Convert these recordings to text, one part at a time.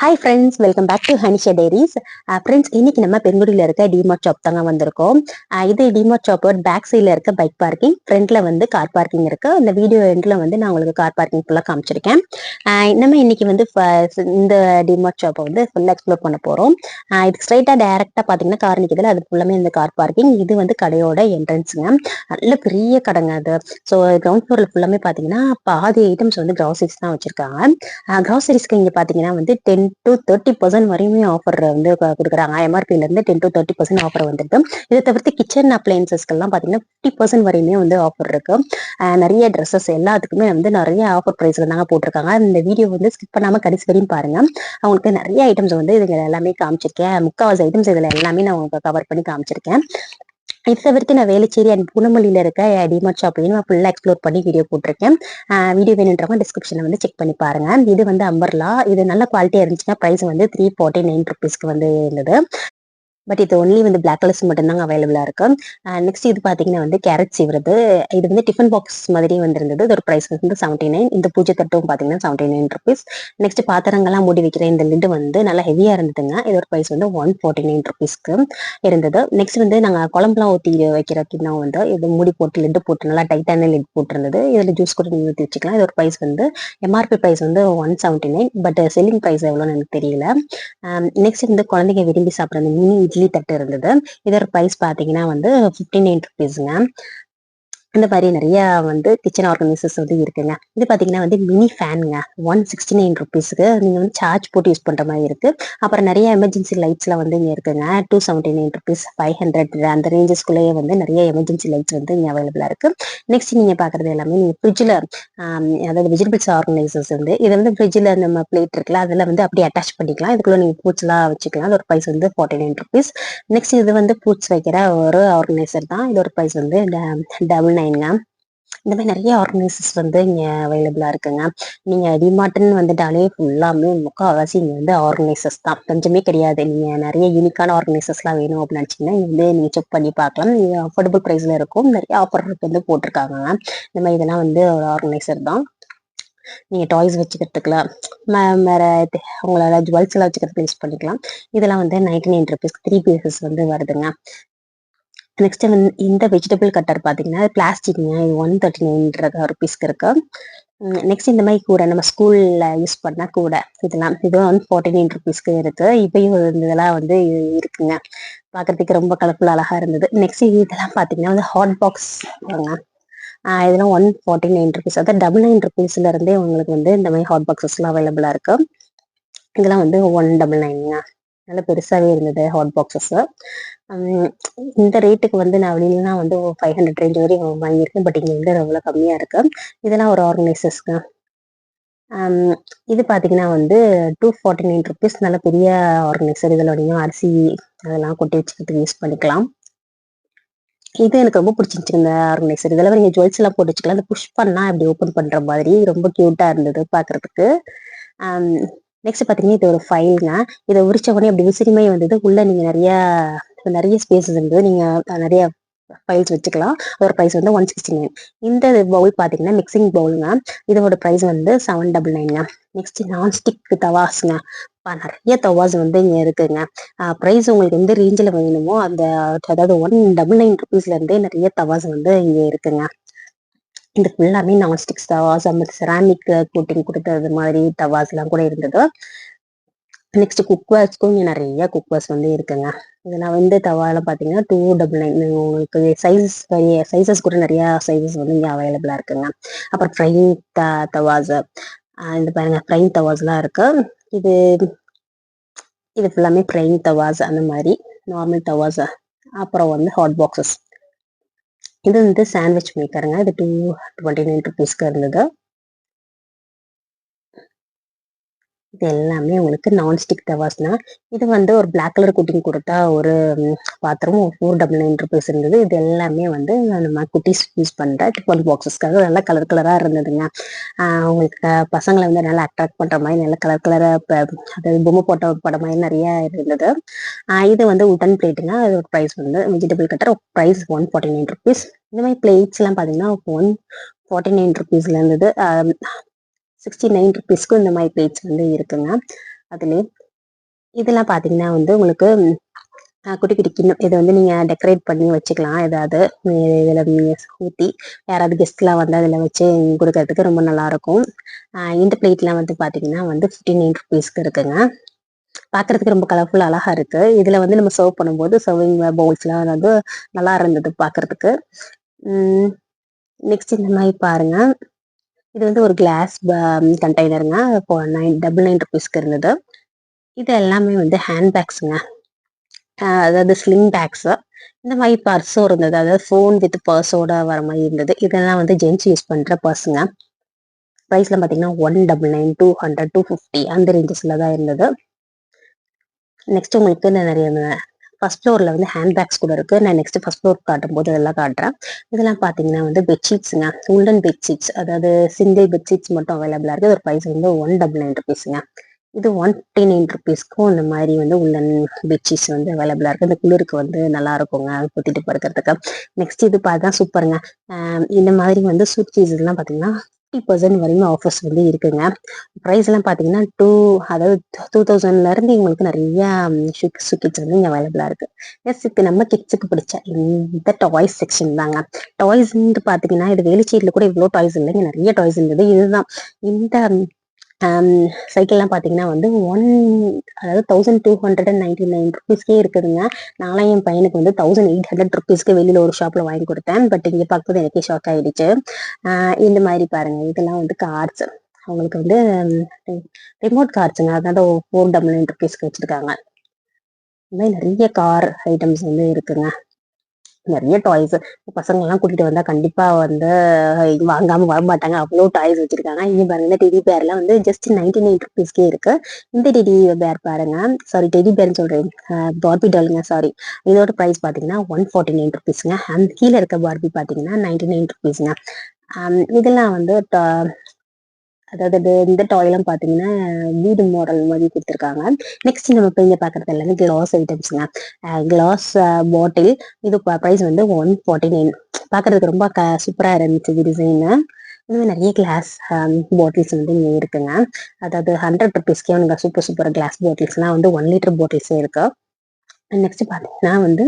Hi friends, welcome back to Hanisha diaries. Friends, இன்னைக்கு நம்ம பெருங்குடியில் இருக்க டிமார்ட் ஷாப் தாங்க வந்திருக்கோம். இது டிமார்ட் ஷாப்போட பேக் சைடில் இருக்க பைக் பார்க்கிங், ஃப்ரண்ட்ல வந்து கார் பார்க்கிங் இருக்கு. இந்த வீடியோ எண்டில் வந்து நான் உங்களுக்கு கார் பார்க்கிங் ஃபுல்லாக காமிச்சிருக்கேன். நம்ம இன்னைக்கு வந்து இந்த டிமார்ட் ஷாப்பை வந்து ஃபுல்லாக எக்ஸ்ப்ளோர் பண்ண போகிறோம். இதுக்கு ஸ்ட்ரைட்டாக டைரெக்டாக பார்த்தீங்கன்னா கார் நிற்கிறதுல அது ஃபுல்லாமே இந்த கார் பார்க்கிங். இது வந்து கடையோட என்ட்ரன்ஸுங்க. நல்ல பெரிய கடைங்க அது. ஸோ கிரவுண்ட் ஃப்ளோரில் ஃபுல்லாமே பார்த்தீங்கன்னா பாதி ஐட்டம்ஸ் வந்து கிராசரிஸ் தான் வச்சிருக்காங்க. கிராசரிஸ்க்கு இங்கே பார்த்தீங்கன்னா வந்து 10 to 30% வரையுமே ஆஃபர் வந்து கொடுக்குறாங்க. எம்ஆர்பில இருந்து 10 to 30% ஆஃபர் வந்துருக்கு. இதை தவிர்த்து கிச்சன் அப்ளையன்சஸ்க்கெல்லாம் பார்த்தீங்கன்னா 50% வரையுமே வந்து ஆஃபர் இருக்கு. நிறைய ட்ரெஸ்ஸஸ் எல்லாத்துக்குமே வந்து நிறைய ஆஃபர் ப்ரைஸ்ல தாங்க போட்டிருக்காங்க. இந்த வீடியோ வந்து ஸ்கிப் பண்ணாம கடைசி வரையும் பாருங்க. அவங்களுக்கு நிறைய ஐட்டம்ஸ் வந்து இதுல எல்லாமே காமிச்சிருக்கேன். முக்கால்வாசி ஐட்டம்ஸ் இதுல எல்லாமே நான் உங்களுக்கு கவர் பண்ணி காமிச்சிருக்கேன். இதை தவிர்த்து நான் வேலுச்சேரி அண்ட் பூனமல்லியில இருக்க டிமார்ட் ஷாப்லையும் நான் ஃபுல்லாக எக்ஸ்ப்ளோர் பண்ணி வீடியோ போட்டிருக்கேன். வீடியோ வேணுன்றவங்க டிஸ்கிரிப்ஷனில் வந்து செக் பண்ணி பாருங்க. இது வந்து அம்பர்லா. இது நல்ல குவாலிட்டியாக இருந்துச்சுன்னா ப்ரைஸ் வந்து 349 rupeesக்கு வந்து இருந்தது. பட் இது ஒன்லி வந்து பிளாக் கலர்ஸ் மட்டும்தாங்க அவைலபிளா இருக்கு. நெக்ஸ்ட் இது பாத்தீங்கன்னா வந்து கேரட் சீவுறது. இது வந்து டிஃபன் பாக்ஸ் மாதிரி வந்திருந்தது. இதோட பிரைஸ் வந்து 79. இந்த பூஜை தட்டும் பாத்தீங்கன்னா 79 rupees. நெக்ஸ்ட் பாத்திரங்கள்லாம் மூடி வைக்கிற இந்த லிட்டு வந்து நல்லா ஹெவியா இருந்ததுங்க. இதோட பிரைஸ் வந்து 149 rupeesக்கு இருந்தது. நெக்ஸ்ட் வந்து நாங்க குழம்புலாம் ஊற்றி வைக்கிற கிண்ணம் வந்து இது மூடி போட்டு லிட்டு போட்டு நல்லா டைட்டான லிட் போட்டிருந்தது. இதுல ஜூஸ் கூட நீங்க ஊற்றி வச்சுக்கலாம். இதோட பிரைஸ் வந்து எம்ஆர்பி பிரைஸ் வந்து 179. பட் செல்லிங் பிரைஸ் எவ்வளோன்னு எனக்கு தெரியல. நெக்ஸ்ட் வந்து குழந்தைங்க விரும்பி சாப்பிட்ற அந்த மினி இட்லி தட்டு இருந்தது. இதோட ப்ரைஸ் பார்த்தீங்கன்னா வந்து 59 rupeesங்க. இந்த மாதிரி நிறைய வந்து கிச்சன் ஆர்கனைசர்ஸ் வந்து இருக்குங்க. இது பாத்தீங்கன்னா வந்து மினி ஃபேனுங்க. 169 rupeesக்கு நீங்க வந்து சார்ஜ் போட்டு யூஸ் பண்ற மாதிரி இருக்கு. அப்புறம் நிறைய எமர்ஜென்சி லைட்ஸ்லாம் வந்து இங்க இருக்குங்க. 279 rupees, 500 அந்த ரேஞ்சஸ்குள்ளேயே வந்து நிறைய எமர்ஜென்சி லைட்ஸ் வந்து இங்க அவைலபிளா இருக்கு. நெக்ஸ்ட் நீங்க பாக்குறது எல்லாமே நீங்க ஃப்ரிட்ஜ்ல அதாவது வெஜிடபிள்ஸ் ஆர்கனைசர்ஸ் வந்து இதை வந்து ஃப்ரிட்ஜ்ல நம்ம பிளேட் இருக்குல்ல அதுல வந்து அப்படியே அட்டாச் பண்ணிக்கலாம். இதுக்குள்ள நீங்க ஃப்ரூட்ஸ் எல்லாம் வச்சுக்கலாம். அதோட ப்ரைஸ் வந்து 49 rupees. நெக்ஸ்ட் இது வந்து ஃப்ரூட்ஸ் வைக்கிற ஒரு ஆர்கனைசர் தான். இதோட ப்ரைஸ் வந்து 99. இந்த மாதிரி நிறைய ஆர்கனைசர்ஸ் வந்து இங்க அவைலபிளா இருக்குங்க. நீங்க டிமார்ட்னு வந்துட்டாலே ஃபுல்லாமே முக்கால்வாசி இங்க வந்து ஆர்கனைசர்ஸ் தான், கொஞ்சமே கிடையாது. நீங்க நிறைய யூனிக்கான ஆர்கனைசர்ஸ் எல்லாம் வேணும் அப்படின்னு நினைச்சீங்கன்னா இங்க வந்து நீங்க செக் பண்ணி பார்க்கலாம். இது அஃபோர்டபுள் பிரைஸ்ல இருக்கும். நிறைய ஆஃபர் வந்து போட்டிருக்காங்க. இந்த மாதிரி இதெல்லாம் வந்து ஒரு ஆர்கனைசர் தான். நீங்க டாய்ஸ் வச்சுக்கிறதுக்குலாம் வேற உங்களால ஜுவல்ஸ் எல்லாம் வச்சுக்கிறதுக்கு யூஸ் பண்ணிக்கலாம். இதெல்லாம் வந்து 99 rupees 3 pieces வந்து வருதுங்க. நெக்ஸ்ட் வந்து இந்த வெஜிடபிள் கட்டர் பாத்தீங்கன்னா பிளாஸ்டிக்ங்க. இது 139 rupeesக்கு இருக்கு. நெக்ஸ்ட் இந்த மாதிரி கூட நம்ம ஸ்கூல்ல யூஸ் பண்ணா கூட இதெல்லாம் இது 149 rupeesக்கு இருக்கு. இப்பயும் இதெல்லாம் வந்து இருக்குங்க. பாக்குறதுக்கு ரொம்ப கலர்ஃபுல்லா அழகா இருந்தது. நெக்ஸ்ட் இதெல்லாம் பாத்தீங்கன்னா வந்து ஹாட் பாக்ஸ். இதெல்லாம் 149 rupees. அதாவது 99 rupeesல இருந்தே உங்களுக்கு வந்து இந்த மாதிரி ஹாட் பாக்ஸஸ் எல்லாம் அவைலபிளா இருக்கு. இதெல்லாம் வந்து 199. நல்ல பெருசாவே இருந்தது ஹாட் பாக்ஸஸ். இந்த ரேட்டுக்கு வந்து நான் வெளியிலாம் வந்து 500 ரேஞ்ச் வரையும் வாங்கியிருக்கேன். பட் இங்க வந்து ரொம்ப கம்மியா இருக்கு. இதெல்லாம் ஒரு ஆர்கனைசர்ஸ்க்கு. இது பாத்தீங்கன்னா வந்து 249 rupees. நல்ல பெரிய ஆர்கனைசர். இதுல நீங்க அரிசி அதெல்லாம் கொட்டி வச்சுக்கிறதுக்கு யூஸ் பண்ணிக்கலாம். இது எனக்கு ரொம்ப பிடிச்சிருந்துச்சு இந்த ஆர்கனைசர். இதெல்லாம் நீங்க ஜுவல்ஸ் எல்லாம் போட்டு வச்சுக்கலாம். இந்த புஷ் பண்ணா இப்படி ஓப்பன் பண்ற மாதிரி ரொம்ப கியூட்டா இருந்தது பாக்குறதுக்கு. நெக்ஸ்ட் பாத்தீங்கன்னா இது ஒரு ஃபைலுங்க. இதை உரிச்ச உடனே அப்படி விசிறிமை வந்தது. உள்ள நீங்க நிறைய ஸ்பேசஸ் இருந்தது. நீங்க நிறைய ஃபைல்ஸ் வச்சுக்கலாம். அதோட ப்ரைஸ் வந்து 169. இந்த பவுல் பாத்தீங்கன்னா மிக்சிங் பவுலுங்க. இதோட ப்ரைஸ் வந்து 799. நெக்ஸ்ட் நான்ஸ்டிக் தவாஸ்ங்க. நிறைய தவாஸ் வந்து இங்க இருக்குங்க. ப்ரைஸ் உங்களுக்கு எந்த ரேஞ்சில் வேணுமோ அந்த அதாவது 199 rupeesல இருந்தே நிறைய தவாஸ் வந்து இங்க இருக்குங்க. இது ஃபுல்லாமே நான்ஸ்டிக்ஸ் தவாஸ், அந்த செராமிக் கோட்டிங் கொடுத்தது மாதிரி தவாஸ் எல்லாம் கூட இருந்தது. நெக்ஸ்ட் குக்வேர்ஸ்க்கும் இங்க நிறைய குக்வேர்ஸ் வந்து இருக்குங்க. இதெல்லாம் வந்து தவால பாத்தீங்கன்னா 299. உங்களுக்கு சைசஸ் கூட நிறைய சைசஸ் வந்து இங்க அவைலபிளா இருக்குங்க. அப்புறம் ஃப்ரைங் தவாஸ். இது பாருங்க ஃப்ரைங் தவாஸ் எல்லாம் இருக்கு. இது இது ஃபுல்லாமே ஃப்ரைங் தவாஸ் அந்த மாதிரி நார்மல் தவாஸ். அப்புறம் வந்து ஹாட் பாக்ஸஸ். இது வந்து சாண்ட்விச் மேக்கருங்க. இது 229 rupeesக்கு இருந்தது. இது எல்லாமே உங்களுக்கு நான்ஸ்டிக் தவாஸ்னா. இது வந்து ஒரு பிளாக் கலர் குட்டிங் கொடுத்தா ஒரு பாத்திரம் 499 rupees இருந்தது. இது எல்லாமே வந்து நம்ம குட்டிஸ் யூஸ் பண்ற டிஃபன் பாக்ஸஸ்க்காக நல்லா கலர் கலரா இருந்ததுங்க. உங்களுக்கு பசங்களை வந்து நல்லா அட்ராக்ட் பண்ற மாதிரி நல்ல கலர் கலரா அதாவது பொம்மை போட்ட படம் மாதிரி நிறைய இருந்தது. இது வந்து உடன் பிளேட்டுங்க. அதோட ப்ரைஸ் வந்து வெஜிடபிள் கட்டர் ப்ரைஸ் 149 rupees. இந்த மாதிரி பிளேட்ஸ் எல்லாம் பாத்தீங்கன்னா 149 rupeesல இருந்தது. 69 rupeesக்கு இந்த மாதிரி பிளேட்ஸ் வந்து இருக்குங்க. அதுலேயே இதெல்லாம் பார்த்தீங்கன்னா வந்து உங்களுக்கு குட்டி குட்டி கிண்ணம் இதை வந்து நீங்கள் டெக்கரேட் பண்ணி வச்சுக்கலாம். ஏதாவது இதில் நீங்கள் ஊற்றி யாராவது கெஸ்ட்லாம் வந்து அதில் வச்சு கொடுக்கறதுக்கு ரொம்ப நல்லாயிருக்கும். இந்த பிளேட்லாம் வந்து பார்த்தீங்கன்னா வந்து 59 ருபீஸ்க்கு இருக்குங்க. பார்க்கறதுக்கு ரொம்ப கலர்ஃபுல் அழகா இருக்கு. இதில் வந்து நம்ம சர்வ் பண்ணும்போது சர்விங் பவுல்ஸ்லாம் வந்து நல்லா இருந்தது பார்க்கறதுக்கு. நெக்ஸ்ட் இந்த மாதிரி பாருங்க. இது வந்து ஒரு கிளாஸ் கண்டெய்னருங்க. இப்போ 99 ருபீஸ்க்கு இருந்தது. இது எல்லாமே வந்து ஹேண்ட் பேக்ஸுங்க. அதாவது ஸ்லிங் பேக்ஸு. இந்த மாதிரி பர்ஸும் இருந்தது. அதாவது ஃபோன் வித் பர்ஸோட வர மாதிரி இருந்தது. இதெல்லாம் வந்து ஜென்ஸ் யூஸ் பண்ணுற பர்ஸுங்க. ப்ரைஸ்லாம் பார்த்தீங்கன்னா 199, 200, 250 அந்த ரேஞ்சஸில் தான் இருந்தது. நெக்ஸ்ட் உங்களுக்கு நிறைய ஃபர்ஸ்ட் ஃப்ளோரில் வந்து ஹேண்ட் பேக்ஸ் கூட இருக்குது. நான் நெக்ஸ்ட் ஃபர்ஸ்ட் ஃப்ளோர் காட்டும் போது அதெல்லாம் காட்டுறேன். இதெல்லாம் பார்த்தீங்கன்னா வந்து பெட்ஷீட்ஸுங்க. உல்டன் பெட்ஷீட்ஸ், அதாவது சிங்கிள் பெட்ஷீட்ஸ் மட்டும் அவைலபிளாக இருக்குது. ஒரு ப்ரைஸ் வந்து 199 ருபீஸுங்க. இது 159 ருபீஸ்க்கும் இந்த மாதிரி வந்து உள்ளன் பெட்ஷீட்ஸ் வந்து அவைலபிளாக இருக்குது. இந்த குளிருக்கு வந்து நல்லா இருக்குங்க குத்திட்டு படுக்கிறதுக்கு. நெக்ஸ்ட் இது பார்த்தா சூப்பருங்க. இந்த மாதிரி வந்து சூட் கேஸஸ்லாம் பார்த்தீங்கன்னா 50% வரையும் ஆஃபர்ஸ் வந்து இருக்குங்க. ப்ரைஸ்லாம் பார்த்தீங்கன்னா அதாவது 2000லேருந்து உங்களுக்கு நிறைய கிட்ஸ் வந்து இங்கே அவைலபிளாக இருக்குது. எஸ் இப்போ நம்ம கிட்ஸுக்கு பிடிச்ச இந்த டாய்ஸ் செக்ஷன் தாங்க. டாய்ஸ்ன்ட்டு பார்த்தீங்கன்னா இது வேலுச்சேரியில் கூட இவ்வளோ டாய்ஸ் இல்லைங்க, நிறைய டாய்ஸ் இருந்தது. இதுதான் இந்த சைக்கிள்லாம் பார்த்தீங்கன்னா வந்து அதாவது 1299 ருபீஸ்க்கே இருக்குதுங்க. நானும் என் பையனுக்கு வந்து 1800 ருபீஸ்க்கு வெளியில் ஒரு ஷாப்பில் வாங்கி கொடுத்தேன். பட் இங்கே பார்க்கும்போது எனக்கே ஷாக் ஆகிடுச்சு. இந்த மாதிரி பாருங்க, இதெல்லாம் வந்து கார்ஸ். அவங்களுக்கு வந்து ரிமோட் கார்ஸுங்க. அதனால 499 ருபீஸ்க்கு வச்சுருக்காங்க. இந்த மாதிரி நிறைய கார் ஐட்டம்ஸ் வந்து இருக்குங்க. நிறைய டாய்ஸ். பசங்கள்லாம் கூட்டிட்டு வந்தா கண்டிப்பா வந்து வாங்காம வர மாட்டாங்க. அவ்வளோ டாய்ஸ் வச்சிருக்காங்க. இங்க பாருங்க, இந்த டெடி பேர்லாம் வந்து ஜஸ்ட் 99 ருபீஸ்க்கே இருக்கு. இந்த டெடி பேர் பாருங்க, சாரி டெடி பேர்னு சொல்றேன், பார்பி டாலுங்க, சாரி. இதோட ப்ரைஸ் பாத்தீங்கன்னா 149 ருபீஸ்ங்க. அந்த கீழே இருக்க பார்பி பாத்தீங்கன்னா 99 ருபீஸ்ங்க. இதெல்லாம் வந்து அதாவது இந்த டாய்லாம் பார்த்தீங்கன்னா வீடு மாடல் மாதிரி கொடுத்துருக்காங்க. நெக்ஸ்ட் நம்ம இப்போ இங்கே பார்க்குறது எல்லாமே கிளாஸ் ஐட்டம்ஸுங்க. Glass bottle. இது ப்ரைஸ் வந்து 149. பார்க்குறதுக்கு ரொம்ப சூப்பராக இருந்துச்சு இது டிசைனு. இதுவே நிறைய கிளாஸ் பாட்டில்ஸ் வந்து இங்கே இருக்குங்க. அதாவது 100 ருபீஸ்க்கே உங்க சூப்பர் சூப்பர் கிளாஸ் பாட்டில்ஸ்லாம் வந்து 1 லிட்டர் பாட்டில்ஸே இருக்கு. நெக்ஸ்ட் பார்த்தீங்கன்னா வந்து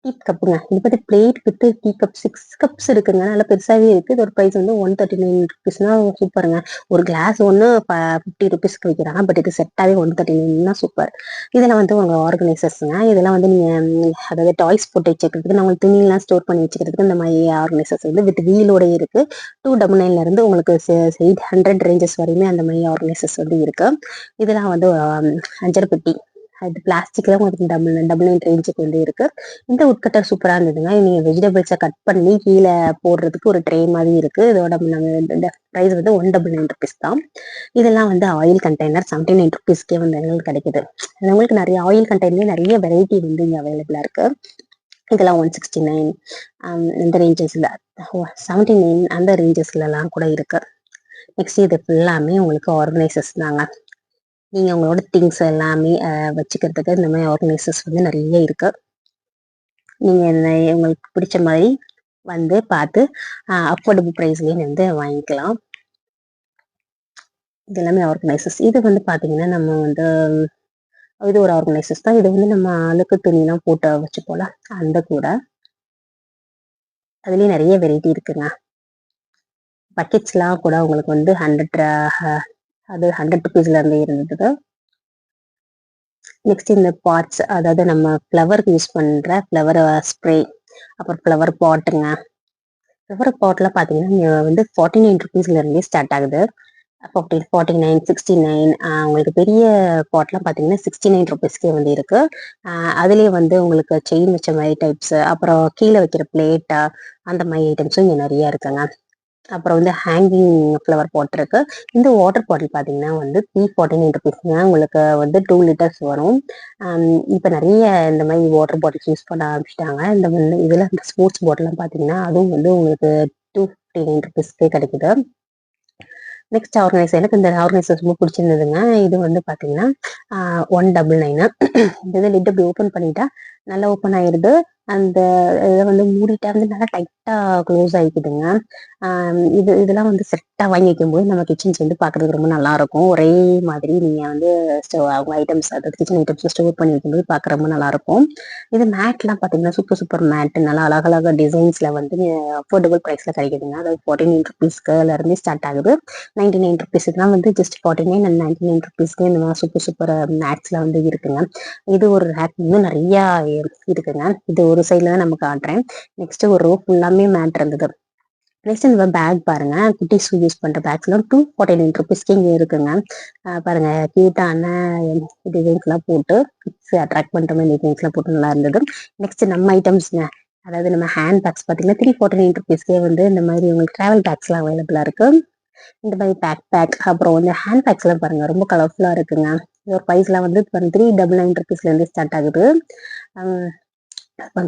டீ கப்புங்க. இது பத்தி plate with tea cup 6 cups இருக்குங்க. நல்லா பெருசாவே இருக்கு. இதோட ப்ரைஸ் வந்து 139 ருபீஸ்னா சூப்பருங்க. ஒரு கிளாஸ் ஒன்று 50 ருபீஸ்க்கு வைக்கிறாங்க. பட் இது செட்டாவே 139னா சூப்பர். இதெல்லாம் வந்து உங்க ஆர்கனைசர்ஸுங்க. இதெல்லாம் வந்து நீங்க அதாவது டாய்ஸ் போட்டு வச்சுக்கிறதுக்கு, நம்ம துணியெல்லாம் ஸ்டோர் பண்ணி வச்சுக்கிறதுக்கு இந்த மாதிரி ஆர்கனைசர்ஸ் வந்து வித் வீலோட இருக்கு. 299 இருந்து உங்களுக்கு 800 ரேஞ்சஸ் வரையுமே அந்த மாதிரி ஆர்கனைசர்ஸ் வந்து இருக்கு. இதெல்லாம் வந்து அஞ்சரை பெட்டி. அது பிளாஸ்டிக்ல உங்களுக்கு 99 ரேஞ்சுக்கு வந்து இருக்கு. இந்த உட்கட்டர் சூப்பரா இருந்ததுங்க. நீங்க வெஜிடபிள்ஸை கட் பண்ணி கீழே போடுறதுக்கு ஒரு ட்ரே மாதிரி இருக்கு. இதோட நம்ம ப்ரைஸ் வந்து 199 ருபீஸ் தான். இதெல்லாம் வந்து ஆயில் கண்டெய்னர் 79 ருபீஸ்க்கே வந்து எங்களுக்கு கிடைக்குது. உங்களுக்கு நிறைய ஆயில் கண்டெய்னர் நிறைய வெரைட்டி வந்து இங்கே அவைலபிளா இருக்கு. இதெல்லாம் 169 இந்த ரேஞ்சஸ்ல, 79 அந்த ரேஞ்சஸ்லாம் கூட இருக்கு. நெக்ஸ்ட் இது ஃபுல்லாமே உங்களுக்கு ஆர்கனைசர்ஸ் தாங்க. நீங்க உங்களோட திங்ஸ் எல்லாமே வச்சுக்கிறதுக்கு இந்த மாதிரி ஆர்கனைசர்ஸ் வந்து நிறைய இருக்கு. நீங்க உங்களுக்கு பிடிச்ச மாதிரி வந்து பார்த்து அஃபோர்டபுள் ப்ரைஸ்லயே வந்து வாங்கிக்கலாம். இது எல்லாமே ஆர்கனைசர்ஸ். இது வந்து பாத்தீங்கன்னா நம்ம வந்து இது ஒரு ஆர்கனைசர்ஸ் தான். இது வந்து நம்ம அழுக்கு துணிலாம் போட்டு வச்சு போல அந்த கூட. அதுலயே நிறைய வெரைட்டி இருக்குங்க. பக்கெட்ஸ்லாம் கூட உங்களுக்கு வந்து 100 ருபீஸ்ல இருந்து இருந்தது. நெக்ஸ்ட் இந்த பாட்ஸ், அதாவது நம்ம ஃப்ளவருக்கு யூஸ் பண்ற ஃப்ளவர் ஸ்ப்ரே, அப்புறம் ஃப்ளவர் பாட்டுங்க. ஃப்ளவர் பாட்லாம் பார்த்தீங்கன்னா இங்கே வந்து 49 ருபீஸ்ல இருந்தே ஸ்டார்ட் ஆகுது. 49, 69. உங்களுக்கு பெரிய பாட்லாம் பார்த்தீங்கன்னா 69 ருபீஸ்க்கே வந்து இருக்கு. அதுலேயே வந்து உங்களுக்கு செயின் வச்ச மாதிரி டைப்ஸ், அப்புறம் கீழே வைக்கிற பிளேட்டா அந்த மாதிரி ஐட்டம்ஸும் இங்கே நிறைய இருக்குங்க. அப்புறம் வந்து ஹேங்கிங் ஃப்ளவர் பாட் இருக்கு. இந்த வாட்டர் பாட்டில் பார்த்தீங்கன்னா வந்து 349 ருபீஸ்ங்க. உங்களுக்கு வந்து 2 லிட்டர்ஸ் வரும். இப்போ நிறைய இந்த மாதிரி வாட்டர் பாட்டில்ஸ் யூஸ் பண்ண ஆரம்பிச்சிட்டாங்க. இந்த இதில் இந்த ஸ்போர்ட்ஸ் பாட்டில்லாம் பார்த்தீங்கன்னா அதுவும் வந்து உங்களுக்கு 259 ருபீஸ்க்கே கிடைக்குது. நெக்ஸ்ட் ஆர்கனைசர், எனக்கு இந்த ஆர்கனைசர் ரொம்ப பிடிச்சிருந்ததுங்க. இது வந்து பார்த்தீங்கன்னா 199. இந்த லிட் அப்படி ஓப்பன் பண்ணிட்டா நல்லா ஓப்பன் ஆயிடுது. அந்த இதை வந்து மூடிட்டா வந்து நல்லா டைட்டா க்ளோஸ் ஆகிக்குதுங்க. இதெல்லாம் வந்து செட்டா வாங்கி வைக்கும்போது நம்ம கிச்சன்ஸ் வந்து பார்க்கறதுக்கு ரொம்ப நல்லா இருக்கும். ஒரே மாதிரி நீங்க வந்து அவங்க ஐட்டம்ஸ், அதாவது கிச்சன் ஐட்டம்ஸ் ஸ்டோர் பண்ணி வைக்கும்போது பார்க்க ரொம்ப நல்லா இருக்கும். இது மேட்லாம் பார்த்தீங்கன்னா சூப்பர் சூப்பர் மேட், நல்லா அழகழகா டிசைன்ஸ்ல வந்து அஃபோர்டபுள் ப்ரைஸ்ல கிடைக்குதுங்க. அதாவது 49 ருபீஸ்க்குல இருந்து ஸ்டார்ட் ஆகுது. 99 ருபீஸ் இதெல்லாம் வந்து ஜஸ்ட் 49 அண்ட் 99 ருபீஸ்க்கு இந்த மாதிரி சூப்பர் சூப்பர் மேட்ஸ்ல வந்து இருக்குங்க. இது ஒரு ரேக் இன்னும் நிறைய இருக்குங்க. இது ஒரு சைட்ல தான் நம்ம காட்டுறேன். நெக்ஸ்ட் ஒரு ரோ ஃபுல்லாமே மேட் இருந்தது. நெக்ஸ்ட் இந்த பேக் பாருங்க, குட்டிஸ் யூஸ் பண்ற பேக்ஸ் எல்லாம் 249 ருபீஸ்க்கு இங்க இருக்குங்க. பாருங்க, கியூட்டான டிசைன்ஸ் எல்லாம் போட்டு கிட்ஸ் அட்ராக்ட் பண்ற மாதிரி டிசைன்ஸ் எல்லாம் போட்டு நல்லா இருந்தது. நெக்ஸ்ட் நம்ம ஐட்டம்ஸ்ங்க, அதாவது நம்ம ஹேண்ட் பேக்ஸ் பாத்தீங்கன்னா 349 ருபீஸ்க்கே வந்து இந்த மாதிரி உங்களுக்கு டிராவல் பேக்ஸ் எல்லாம் அவைலபிளா இருக்கு. இந்த மாதிரி பேக் அப்புறம் வந்து ஹேண்ட் பேக்ஸ் எல்லாம் பாருங்க ரொம்ப கலர்ஃபுல்லா இருக்குங்க. இதோட ப்ரைஸ் எல்லாம் வந்து 399 ருபீஸ்ல இருந்து ஸ்டார்ட் ஆகுது.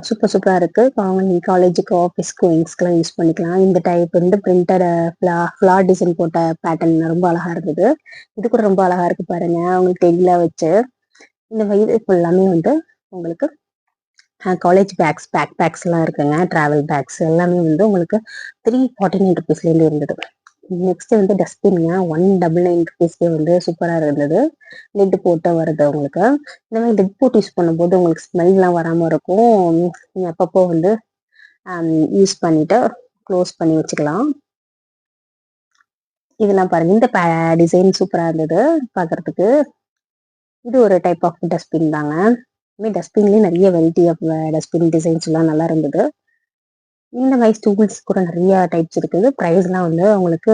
சூப்பர் சூப்பரா இருக்கு. அவங்க காலேஜுக்கு, ஆஃபீஸ்க்கு, விங்ஸ்க்குலாம் யூஸ் பண்ணிக்கலாம். இந்த டைப் வந்து பிரிண்டட் ஃபிளார் டிசைன் போட்ட பேட்டர்ன் ரொம்ப அழகா இருந்தது. இது கூட ரொம்ப அழகா இருக்கு பாருங்க, உங்களுக்கு டெய்ல வச்சு. இந்த வயது ஃபுல்லாமே வந்து உங்களுக்கு காலேஜ் பேக்ஸ் எல்லாம் இருக்குங்க. டிராவல் பேக்ஸ் எல்லாமே வந்து உங்களுக்கு 349 ருபீஸ்ல இருந்து இருந்தது. நெக்ஸ்ட் வந்து டஸ்ட்பின்ங்க, 199 ருபீஸ்க்கே வந்து சூப்பரா இருந்தது. லிட் போட்டு வருது உங்களுக்கு. இந்த மாதிரி லிட் போட்டு யூஸ் பண்ணும்போது உங்களுக்கு ஸ்மெல்லாம் வராம இருக்கும். நீங்க அப்பப்போ வந்து யூஸ் பண்ணிட்டு க்ளோஸ் பண்ணி வச்சுக்கலாம். இதெல்லாம் பாருங்க, இந்த டிசைன் சூப்பரா இருந்தது பாக்குறதுக்கு. இது ஒரு டைப் ஆஃப் டஸ்ட்பின் தாங்க. டஸ்ட்பின்லயே நிறைய வெரைட்டி ஆஃப் டஸ்ட்பின் டிசைன்ஸ் எல்லாம் நல்லா இருந்தது. இந்த மாதிரி டூல்ஸ் கூட நிறைய டைப்ஸ் இருக்குது. ப்ரைஸ்லாம் வந்து உங்களுக்கு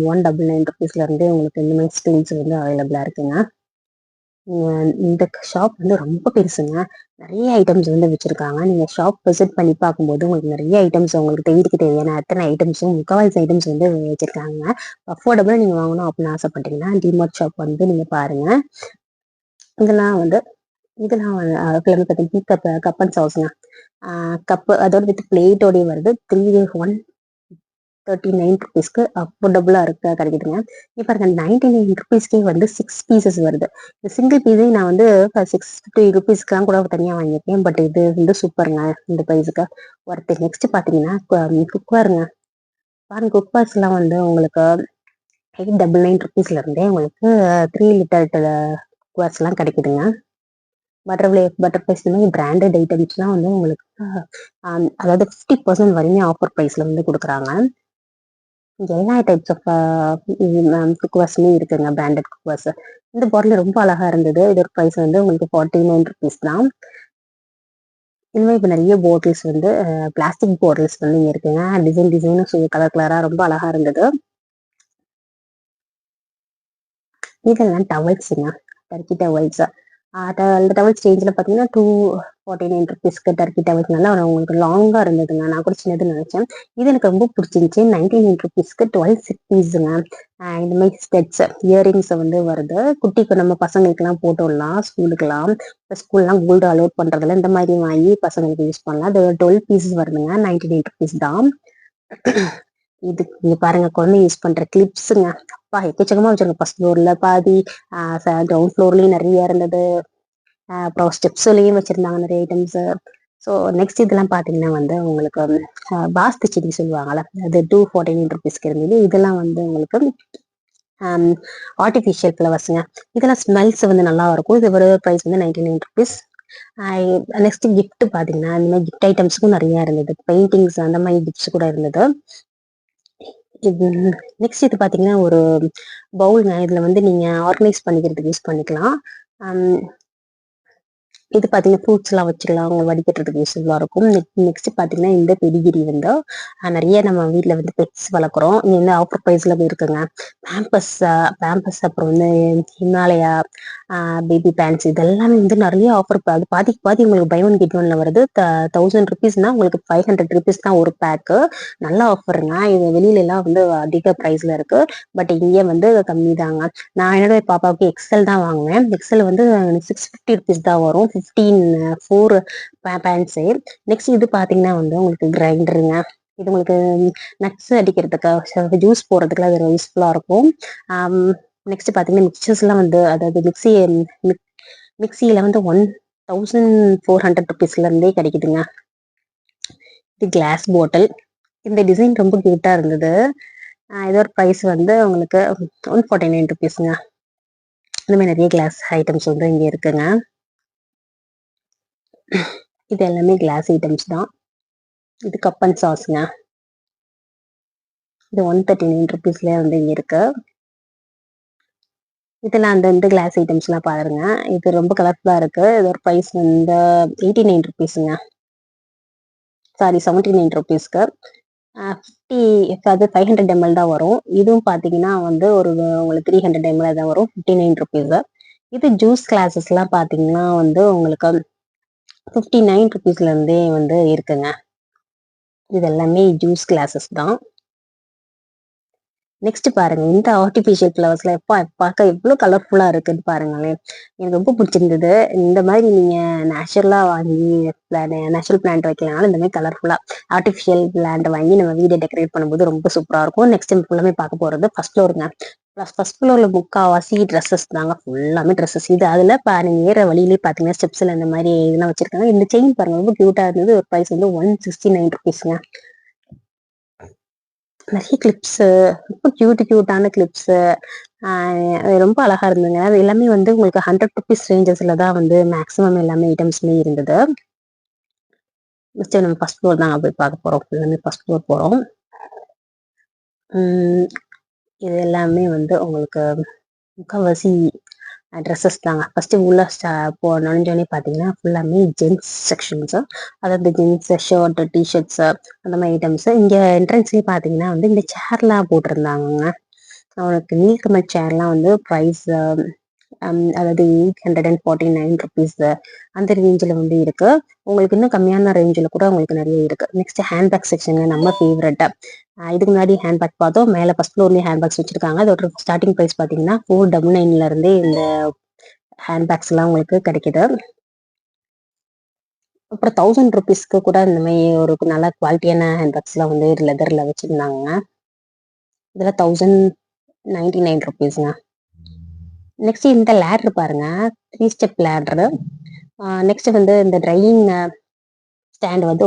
199 ருபீஸ்ல இருந்து உங்களுக்கு இந்த மாதிரி டூல்ஸ் வந்து அவைலபிளா இருக்குங்க. இந்த ஷாப் வந்து ரொம்ப பெருசுங்க. நிறைய ஐட்டம்ஸ் வந்து வச்சிருக்காங்க. நீங்க ஷாப் விசிட் பண்ணி பார்க்கும்போது உங்களுக்கு நிறைய ஐட்டம்ஸ், உங்களுக்கு வீட்டுக்கு தேவையான அத்தனை ஐட்டம்ஸும், முக்கால்வாசி ஐட்டம்ஸ் வந்து வச்சிருக்காங்க. அஃபோர்டபுளா நீங்க வாங்கணும் அப்படின்னு ஆசைப்பட்டீங்கன்னா டிமார்ட் ஷாப் வந்து நீங்க பாருங்க. இதெல்லாம் வந்து பார்த்தீங்கன்னா கப் அண்ட் சாஸ்ங்க. கப்பு அதோட வித் பிளேட்டோடய வருது. 139 ருபீஸ்க்கு அஃபோர்டபுளா கிடைக்குதுங்க. இப்போ பாருங்க, 99 ருபீஸ்க்கே வந்து 6 பீசஸ் வருது. இந்த சிங்கிள் பீஸே நான் வந்து 650 ருபீஸ்க்குலாம் கூட தனியாக வாங்கியிருக்கேன். பட் இது வந்து சூப்பருங்க, இந்த ப்ரைஸுக்கு ஒர்த்து. நெக்ஸ்ட் பார்த்தீங்கன்னா குக்வேருங்க. பாருங்க, குக்வேர்ஸ்லாம் வந்து உங்களுக்கு 899 ருபீஸ்ல இருந்தே உங்களுக்கு 3 லிட்டர் குக்வேர்ஸ்லாம் கிடைக்குதுங்க. பட்டர்ஃப்ளை இந்த மாதிரி பிராண்டட் ஐட்டம்ஸ்லாம் வந்து உங்களுக்கு அதாவது 50% வரையுமே ஆஃபர் ப்ரைஸ்ல வந்து கொடுக்குறாங்க. எல்லா டைப்ஸ் ஆஃப் குக்வேர்ஸுமே இருக்குங்க, பிராண்டட் குக்வேர்ஸ். இந்த பாட்டில் ரொம்ப அழகா இருந்தது. இதோட ப்ரைஸ் வந்து உங்களுக்கு 49 ருபீஸ் தான். இந்த மாதிரி இப்போ நிறைய பாட்டில்ஸ் வந்து பிளாஸ்டிக் பாட்டில்ஸ் வந்து இங்கே இருக்குங்க. டிசைனும் கலர் கலரா ரொம்ப அழகா இருந்தது. இதெல்லாம் டவல்ஸுங்க, டர்க்கி டவல்ஸ். அந்த டவல்ஸ் ரேஞ்சில் பார்த்தீங்கன்னா 249 ருபீஸ்க்கு டர்க்கி டவல்ஸ் நல்லா உங்களுக்கு லாங்காக இருந்ததுங்க. நான் கூட சின்னதுன்னு நினச்சேன். இது எனக்கு ரொம்ப பிடிச்சிருந்துச்சி. 99 ருபீஸ்க்கு 12 செட் பீஸுங்க. இந்த மாதிரி ஸ்டெட்ஸ், இயரிங்ஸ் வந்து வருது. குட்டிக்கு நம்ம பசங்களுக்குலாம் போட்டு விடலாம், ஸ்கூலுக்குலாம். இப்போ ஸ்கூல்லாம் கோல்டு அலோட் பண்ணுறதுல இந்த மாதிரி வாங்கி பசங்களுக்கு யூஸ் பண்ணலாம். அது 12 பீசஸ் வருதுங்க. 99 ருபீஸ் தான். இது நீங்க பாருங்க, குழந்தை யூஸ் பண்ற கிளிப்ஸுங்க. அப்பா எக்கச்சக்கமா வச்சிருங்க. ஃபர்ஸ்ட் ஃப்ளோர்ல பாதி, கிரவுண்ட் ஃப்ளோர்லயும் நிறைய இருந்தது. அப்புறம் ஸ்டெப்ஸ்லயும் வச்சிருந்தாங்க நிறைய ஐட்டம்ஸ். ஸோ நெக்ஸ்ட் இதெல்லாம் பார்த்தீங்கன்னா வந்து உங்களுக்கு பாஸ்தி செடி சொல்லுவாங்கல்ல, அது 249 ருபீஸ்க்கு இருந்தது. இதெல்லாம் வந்து உங்களுக்கு ஆர்டிஃபிஷியல் ஃப்ளவர்ஸுங்க. இதெல்லாம் ஸ்மெல்ஸ் வந்து நல்லா இருக்கும். இது ஒரு ப்ரைஸ் வந்து 99 ருபீஸ். நெக்ஸ்ட் கிஃப்ட் பார்த்தீங்கன்னா இந்த மாதிரி கிஃப்ட் ஐட்டம்ஸுக்கும் நிறைய இருந்தது. பெயிண்டிங்ஸ் அந்த மாதிரி கிஃப்ட்ஸ் கூட இருந்தது. நெக்ஸ்ட் இது பாத்தீங்கன்னா ஒரு பவுல்ங்க. இதுல வந்து நீங்க ஆர்கனைஸ் பண்ணிக்கிறதுக்கு யூஸ் பண்ணிக்கலாம். இது பாத்தீங்கன்னா ஃப்ரூட்ஸ் எல்லாம் வச்சுக்கலாம், அவங்க வடிகட்டுறதுக்கு யூஸ்ஃபுல்லா இருக்கும். நெக்ஸ்ட் பாத்தீங்கன்னா இந்த பெடிகிரி வந்து நிறைய நம்ம வீட்டுல வந்து பெட்ஸ் வளர்க்குறோம். இங்க வந்து ஆஃபர் ப்ரைஸ்ல இருக்குங்க. பேம்பஸ் அப்புறம் வந்து ஹிமாலயா பேபி பேண்ட்ஸ் இதெல்லாமே வந்து நிறைய ஆஃபர். அது பாதிக்கு பாதி உங்களுக்கு பை ஒன் கெட் ஒன்ல வருது. 1000 ருபீஸ்னா உங்களுக்கு 500 ருபீஸ் தான் ஒரு பேக்கு. நல்ல ஆஃபருங்க. இது வெளியில எல்லாம் வந்து அதிக ப்ரைஸ்ல இருக்கு. பட் இங்கே வந்து கம்மி தாங்க. நான் என்னோட பாப்பாவுக்கு எக்ஸல் தான் வாங்குவேன். எக்ஸல் வந்து 650 ருபீஸ் தான் வரும். 4 பேண்ட்ஸு. நெக்ஸ்ட் இது பாத்தீங்கன்னா வந்து உங்களுக்கு கிரைண்டருங்க. இது உங்களுக்கு நட்ஸ் அடிக்கிறதுக்கு, ஜூஸ் போடுறதுக்குலாம் அது யூஸ்ஃபுல்லா இருக்கும். நெக்ஸ்ட் பாத்தீங்கன்னா மிக்சர்ஸ் எல்லாம் வந்து, அதாவது மிக்சியில வந்து 1400 ருபீஸ்ல இருந்தே கிடைக்குதுங்க. இது கிளாஸ் பாட்டில். இந்த டிசைன் ரொம்ப கியூட்டா இருந்தது. இதோட ப்ரைஸ் வந்து உங்களுக்கு 149 ருபீஸ்ங்க. இந்த மாதிரி நிறைய கிளாஸ் ஐட்டம்ஸ் வந்து இங்க இருக்குங்க. இது எல்லாமே கிளாஸ் ஐட்டம்ஸ் தான். இது கப் அண்ட் சாஸ்ங்க. இது 139 ருபீஸ்ல வந்து இங்க இருக்கு. இதெல்லாம் அந்த கிளாஸ் ஐட்டம்ஸ்லாம் பாருங்க. இது ரொம்ப கலர்ஃபுல்லா இருக்கு. இதோட ப்ரைஸ் வந்து 89 ருபீஸ்ங்க. சாரி 79 ருபீஸ்க்கு. 50 அது 500 ml தான் வரும். இதுவும் பார்த்தீங்கன்னா வந்து ஒரு உங்களுக்கு 300 ml தான் வரும். 59 ருபீஸ். இது ஜூஸ் கிளாஸஸ்லாம் பார்த்தீங்கன்னா வந்து உங்களுக்கு 59 ருபீஸ்ல இருந்தே வந்து இருக்குங்க. இது எல்லாமே ஜூஸ் கிளாஸஸ் தான். நெக்ஸ்ட் பாருங்க. இந்த ஆர்டிஃபிஷியல் ஃப்ளவர்ஸ்ல பார்க்க எவ்வளோ கலர்ஃபுல்லா இருக்குன்னு பாருங்களேன். எனக்கு ரொம்ப பிடிச்சிருந்தது. இந்த மாதிரி நீங்க நேச்சுரலா வாங்கி நேச்சுரல் பிளான்ட் வைக்கலனாலும் இந்த மாதிரி கலர்ஃபுல்லா ஆர்டிஃபிஷியல் பிளான்ட் வாங்கி நம்ம வீடை டெக்கரேட் பண்ணும்போது ரொம்ப சூப்பரா இருக்கும். நெக்ஸ்ட் டைம் ஃபுல்லாமே பார்க்க போறது ஃபர்ஸ்ட் ஃப்ளோருங்க. ஃபர்ஸ்ட் ஃப்ளோர்ல முக்காவாசி ட்ரெஸ்ஸஸ் தாங்க. ஃபுல்லாமே ட்ரெஸ்ஸஸ். இது அதுல நீங்க ஏற வழியிலேயே பாத்தீங்கன்னா ஸ்டெப்ஸ்ல இந்த மாதிரி இதெல்லாம் வச்சிருக்காங்க. இந்த செயின் பாருங்க ரொம்ப கியூட்டா இருந்தது. ஒரு ப்ரைஸ் வந்து 169 ருபீஸ்ங்க. நிறைய கிளிப்ஸு, ரொம்ப கியூட்டான கிளிப்ஸு, ரொம்ப அழகா இருந்ததுங்க. அது எல்லாமே வந்து உங்களுக்கு 100 ருபீஸ் ரேஞ்சஸ்ல தான் வந்து மேக்ஸிமம் எல்லாமே ஐட்டம்ஸுமே இருந்தது. நெக்ஸ்ட் நம்ம ஃபர்ஸ்ட் ஃப்ளோர் தாங்க போய் பார்க்க போறோம். ஃபுல்லாமே ஃபர்ஸ்ட் ஃப்ளோர் போறோம். இது எல்லாமே வந்து உங்களுக்கு முக்கால்வாசி ட்ரெஸ்ஸஸ் தாங்க. ஃபர்ஸ்ட் உள்ள நுழைஞ்சோடனே பார்த்தீங்கன்னா ஃபுல்லாமே ஜென்ஸ் செக்ஷன்ஸ். அதாவது ஜென்ஸ் ஷர்ட், டிஷர்ட்ஸ் அந்த மாதிரி ஐட்டம்ஸ். இங்க என்ட்ரன்ஸ்லயே பார்த்தீங்கன்னா வந்து இந்த சேர்லாம் போட்டிருந்தாங்க. அவனுக்கு நீல்கமல் சேர்லாம் வந்து ப்ரைஸ் அதாவது 849 ருபீஸ் அந்த ரேஞ்சில் வந்து இருக்கு. உங்களுக்கு இன்னும் கம்மியான ரேஞ்சில் கூட உங்களுக்கு நிறைய இருக்கு. நெக்ஸ்ட் ஹேண்ட்பேக் செக்ஷன் நம்ம ஃபேவரட். இதுக்கு முன்னாடி ஹேண்ட்பேக் பார்த்தோம். மேலே ஃபர்ஸ்ட் ஃப்ளோர்லேயே ஹேண்ட்பேக்ஸ் வச்சிருக்காங்க. அதோட ஸ்டார்டிங் ப்ரைஸ் பார்த்தீங்கன்னா 499 இருந்தே இந்த ஹேண்ட்பேக்ஸ் எல்லாம் உங்களுக்கு கிடைக்குது. அப்புறம் 1000 ருபீஸ்க்கு கூட இந்த மாதிரி ஒரு நல்ல குவாலிட்டியான ஹேண்ட்பேக்ஸ் எல்லாம் வந்து லெதர்ல வச்சிருந்தாங்க. இதெல்லாம் 1099 ருபீஸ்ங்க. நெக்ஸ்ட் இந்த லேடர் பாருங்க. 3 ஸ்டெப் லேடரு. நெக்ஸ்ட் வந்து இந்த ட்ரையிங் ஸ்டாண்ட் வந்து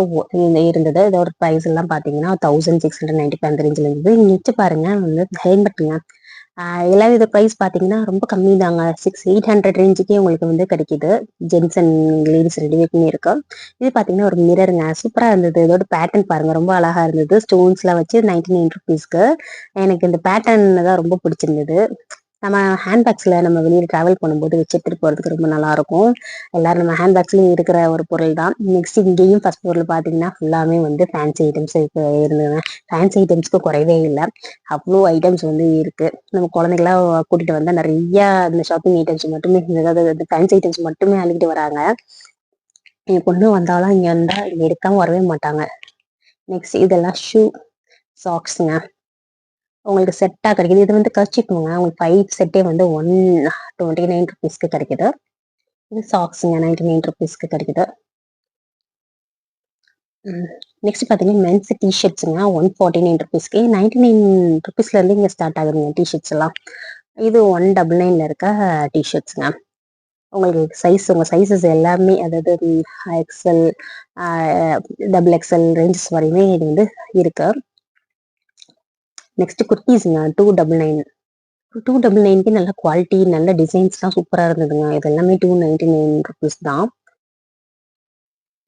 இருந்தது. இதோட ப்ரைஸ் எல்லாம் பார்த்தீங்கன்னா 1695 அந்த ரேஞ்சில் இருந்தது. இங்க வச்சு பாருங்க வந்து ஹெல்மெட்டுங்க. எல்லாம் இது ப்ரைஸ் பார்த்தீங்கன்னா ரொம்ப கம்மி தாங்க. 800 ரேஞ்சுக்கே உங்களுக்கு வந்து கிடைக்குது. ஜென்ஸ் அண்ட் லேடிஸ் ரெண்டு பேருக்குமே இருக்கு. இது பார்த்தீங்கன்னா ஒரு மிரருங்க. சூப்பராக இருந்தது. இதோட பேட்டர்ன் பாருங்க ரொம்ப அழகா இருந்தது. ஸ்டோன்ஸ்லாம் வச்சு 99 ருபீஸ்க்கு. எனக்கு இந்த பேட்டர்ன் தான் ரொம்ப பிடிச்சிருந்தது. நம்ம ஹேண்ட்பேக்ஸ்ல நம்ம வெளியில டிராவல் பண்ணும்போது வச்சு எடுத்துட்டு போறதுக்கு ரொம்ப நல்லா இருக்கும். எல்லாரும் நம்ம ஹேண்ட்பேக்ஸ்லயும் இருக்கிற ஒரு பொருள் தான். நெக்ஸ்ட் இங்கேயும் ஃபர்ஸ்ட் ஃப்ளோர்ல பாத்தீங்கன்னா ஃபுல்லாமே வந்து ஃபேன்சி ஐட்டம்ஸ் இருந்ததுங்க. ஃபேன்சி ஐட்டம்ஸ்க்கு குறைவே இல்லை. அவ்வளோ ஐட்டம்ஸ் வந்து இருக்கு. நம்ம குழந்தைகளாம் கூட்டிட்டு வந்தா நிறைய இந்த ஷாப்பிங் ஐட்டம்ஸ் மட்டுமே, அதாவது ஃபேன்சி ஐட்டம்ஸ் மட்டுமே அள்ளிட்டு வராங்க. என் பொண்ணு வந்தாலும் இங்க வந்தா இங்க எடுக்காம வரவே மாட்டாங்க. நெக்ஸ்ட் இதெல்லாம் ஷூ, சாக்ஸ்ங்க. உங்களுக்கு செட்டா கிடைக்குது. இது வந்து கர்ச்சீஃப்ங்க. உங்களுக்கு 5 செட்டே வந்து 129 ருபீஸ்க்கு கிடைக்குது. இது சாக்ஸுங்க 99 ருபீஸ்க்கு கிடைக்குது. நெக்ஸ்ட் பாத்தீங்கன்னா மென்ஸ் டிஷர்ட்ஸுங்க 149 ருபீஸ்க்கு. 99 ருபீஸ்ல இருந்து இங்க ஸ்டார்ட் ஆகுதுங்க டிஷர்ட்ஸ் எல்லாம். இது 199ல இருக்க டிஷர்ட்ஸுங்க. உங்களுக்கு உங்க சைஸஸ் எல்லாமே, அதாவது எக்ஸ்எல், டபுள் எக்ஸ்எல் ரேஞ்சஸ் வரையுமே இது வந்து இருக்கு. நெக்ஸ்ட் குர்த்திஸ்ங்க 299. 299க்கு நல்ல குவாலிட்டி, நல்ல டிசைன்ஸ்லாம் சூப்பரா இருந்ததுங்க. இது எல்லாமே 299 ருபீஸ் தான்.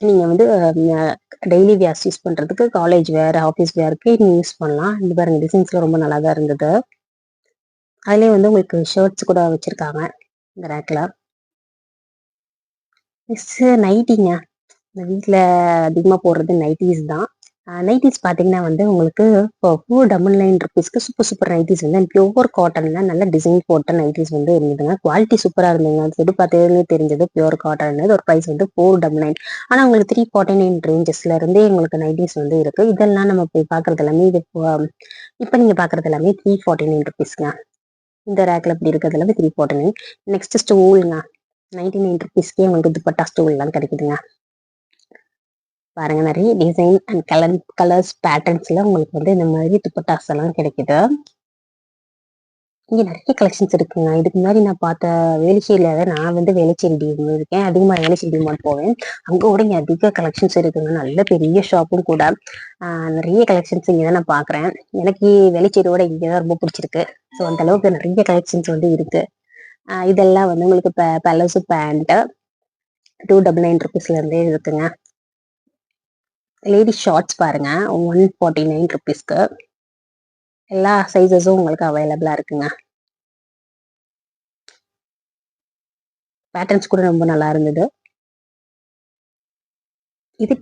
நீங்க வந்து டெய்லி வியர்ஸ் யூஸ் பண்றதுக்கு, காலேஜ் வேர், ஆஃபீஸ் வேருக்கு நீங்க யூஸ் பண்ணலாம். இந்த பாருங்க டிசைன்ஸ்லாம் ரொம்ப நல்லா தான் இருந்தது. அதுலயே வந்து உங்களுக்கு ஷர்ட்ஸ் கூட வச்சிருக்காங்க இந்த ரேக்ல. நெக்ஸ்ட் நைட்டிங்க. இந்த வீட்ல அதிகமா போடுறது நைட்டீஸ் தான். நைட்டீஸ் பார்த்தீங்கன்னா வந்து உங்களுக்கு இப்போ 499 ருபீஸ்க்கு சூப்பர் நைட்டீஸ் வந்து பியூர் காட்டன்ல நல்ல டிசைன் போட்ட நைட்டீஸ் வந்து இருந்ததுங்க. குவாலிட்டி சூப்பரா இருந்ததுங்க. அது சொல்லி பார்த்ததுலேயே தெரிஞ்சது பியூர் காட்டன். ஒரு ப்ரைஸ் வந்து 499. ஆனால் உங்களுக்கு 349 ரேஞ்சஸ்ல இருந்தே உங்களுக்கு நைட்டீஸ் வந்து இருக்கு. இதெல்லாம் நம்ம போய் பார்க்கறது எல்லாமே இது இப்போ நீங்க பார்க்கறது எல்லாமே 349 ருபீஸ்ங்க. இந்த ரேக்ல இப்படி இருக்கிறது எல்லாமே 349. நெக்ஸ்ட் ஸ்டூலுங்க. 99 ருபீஸ்க்கே உங்களுக்கு துப்பட்டா ஸ்டூல் எல்லாம் கிடைக்குதுங்க. பாருங்க நிறைய டிசைன் அண்ட் கலர்ஸ் பேட்டர்ன்ஸ்ல உங்களுக்கு வந்து இந்த மாதிரி துப்பட்டாஸ் எல்லாம் கிடைக்குது. இங்க நிறைய கலெக்ஷன்ஸ் இருக்குங்க. இதுக்கு முன்னாடி நான் பார்த்த வேலுச்சேரியில நான் வந்து வேலுச்சேரி இருக்கேன். அதிகமா வேலுச்சேரி டிமார்ட் போவேன். அங்க கூட இங்க அதிக கலெக்ஷன்ஸ் இருக்குங்க. நல்ல பெரிய ஷாப்பும் கூட. நிறைய கலெக்ஷன்ஸ் இங்க தான் நான் பாக்குறேன். எனக்கு வேலுச்சேரியோட இங்கதான் ரொம்ப பிடிச்சிருக்கு. ஸோ அந்த அளவுக்கு நிறைய கலெக்ஷன்ஸ் வந்து இருக்கு. இதெல்லாம் வந்து உங்களுக்கு பலோசோ பேண்ட் $299 இருந்தே இருக்குங்க. லேடிஸ் ஷார்ட்ஸ் பாருங்க, $149. எல்லா சைஸஸும் உங்களுக்கு அவைலபிளா இருக்குங்க. பேட்டர்ன்ஸ் கூட ரொம்ப நல்லா இருந்தது. இது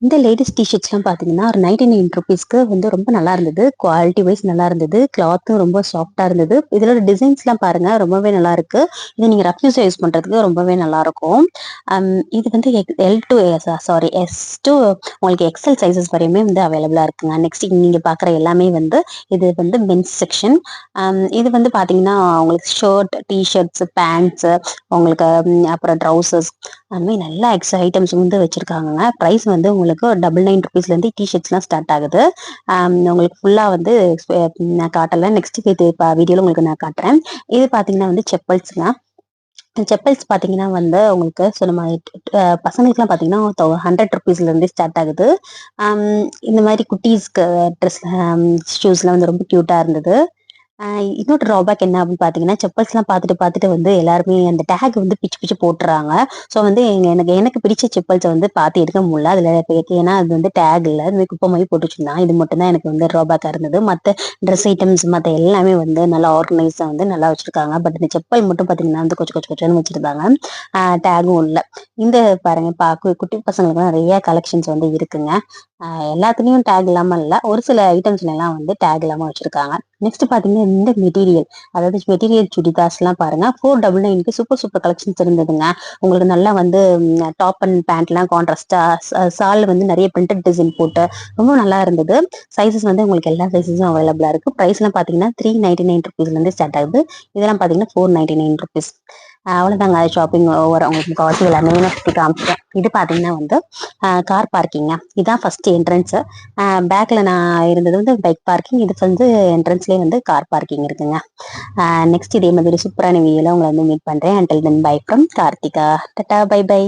இந்த லேடிஸ் டிஷர்ட்ஸ்லாம் பார்த்தீங்கன்னா ஒரு $99 வந்து ரொம்ப நல்லா இருந்தது. குவாலிட்டி வைஸ் நல்லா இருந்தது. கிளாத்தும் ரொம்ப சாஃப்டா இருந்தது. இதோட டிசைன்ஸ்லாம் பாருங்க ரொம்பவே நல்லா இருக்கு. இது நீங்க ரஃப் யூஸ் யூஸ் பண்றதுக்கு ரொம்பவே நல்லா இருக்கும். இது வந்து L to sorry S to உங்களுக்கு எக்ஸல் சைஸஸ் வரையுமே வந்து அவைலபிளா இருக்குங்க. நெக்ஸ்ட் நீங்க பார்க்குற எல்லாமே வந்து இது வந்து மென்ஸ் செக்ஷன். இது வந்து பார்த்தீங்கன்னா உங்களுக்கு ஷர்ட், டிஷர்ட்ஸ், பேண்ட்ஸ் உங்களுக்கு அப்புறம் ட்ரௌசர்ஸ் அந்த மாதிரி நல்ல ஐட்டம்ஸ் வந்து வச்சிருக்காங்க. ப்ரைஸ் வந்து உங்களுக்கு $99 டிஷர்ட்ஸ்லாம் ஸ்டார்ட் ஆகுது. உங்களுக்கு ஃபுல்லா வந்து நான் காட்டல. நெக்ஸ்ட் இது வீடியோல உங்களுக்கு நான் காட்டுறேன். இது பாத்தீங்கன்னா வந்து செப்பல்ஸ்ங்க. செப்பல்ஸ் பாத்தீங்கன்னா வந்து உங்களுக்கு நம்ம பசங்களுக்குலாம் பாத்தீங்கன்னா $100 இருந்து ஸ்டார்ட் ஆகுது. இந்த மாதிரி குட்டீஸ்க்கு ட்ரெஸ் ஷூஸ்லாம் வந்து ரொம்ப கியூட்டா இருந்தது. இன்னொரு ட்ராபேக் என்ன அப்படின்னு பார்த்தீங்கன்னா, செப்பல்ஸ்லாம் பார்த்துட்டு வந்து எல்லாருமே அந்த டேக் வந்து பிச்சு பிச்சு போட்டுறாங்க. ஸோ வந்து எனக்கு பிடிச்ச செப்பல்ஸ வந்து பார்த்து எடுக்க முடியல. அதில ஏன்னா அது வந்து டேக் இல்ல. அது மாதிரி குப்பை மாரி போட்டு வச்சிருந்தாங்க. இது மட்டும் தான் எனக்கு வந்து ட்ராபேக்கா இருந்தது. மத்த ட்ரெஸ் ஐட்டம்ஸ் மத்த எல்லாமே வந்து நல்லா ஆர்கனைஸ்டா வந்து நல்லா வச்சிருக்காங்க. பட் இந்த செப்பல் மட்டும் பார்த்தீங்கன்னா வந்து கொச்ச கொச்ச கொச்சன்னு வச்சிருந்தாங்க. டேகும் இல்ல. இந்த பாருங்க குட்டி பசங்களுக்குலாம் நிறைய கலெக்ஷன்ஸ் வந்து இருக்குங்க. எல்லாத்துலயும் டேக் இல்லாம இல்ல. ஒரு சில ஐட்டம்ஸ்ல எல்லாம் வந்து டேக் இல்லாம வச்சிருக்காங்க. நெக்ஸ்ட் பாத்தீங்கன்னா இந்த மெட்டீரியல், அதாவது மெட்டீரியல் சுடிதார்ஸ் எல்லாம் பாருங்க $499 சூப்பர் சூப்பர் கலெக்ஷன்ஸ் இருந்ததுங்க. உங்களுக்கு நல்லா வந்து டாப் அண்ட் பேண்ட் எல்லாம் கான்ட்ராஸ்டா, சால் வந்து நிறைய பிரிண்டட் டிசைன் போட்டு ரொம்ப நல்லா இருந்தது. சைசஸ் வந்து உங்களுக்கு எல்லா சைசஸும் அவைலபிளா இருக்கு. பிரைஸ் எல்லாம் பாத்தீங்கன்னா $399 இருந்து ஸ்டார்ட் ஆகுது. இதெல்லாம் பாத்தீங்கன்னா $499. அவ்வளவுதாங்க ஷாப்பிங் ஓவர். உங்களுக்கு காசு எல்லாமே நான் சுத்தி காமிச்சிட்டேன். இது பாத்தீங்கன்னா வந்து கார் பார்க்கிங்க. இதான் ஃபர்ஸ்ட் என்ட்ரன்ஸ். பேக்ல நான் இருந்தது வந்து பைக் பார்க்கிங். இது வந்து என்ட்ரன்ஸ்லேயே வந்து கார் பார்க்கிங் இருக்குங்க. நெக்ஸ்ட் இதே மாதிரி சூப்பரான வீடியோல உங்களை வந்து மீட் பண்றேன். Until then bye from Karthika. Tata bye by.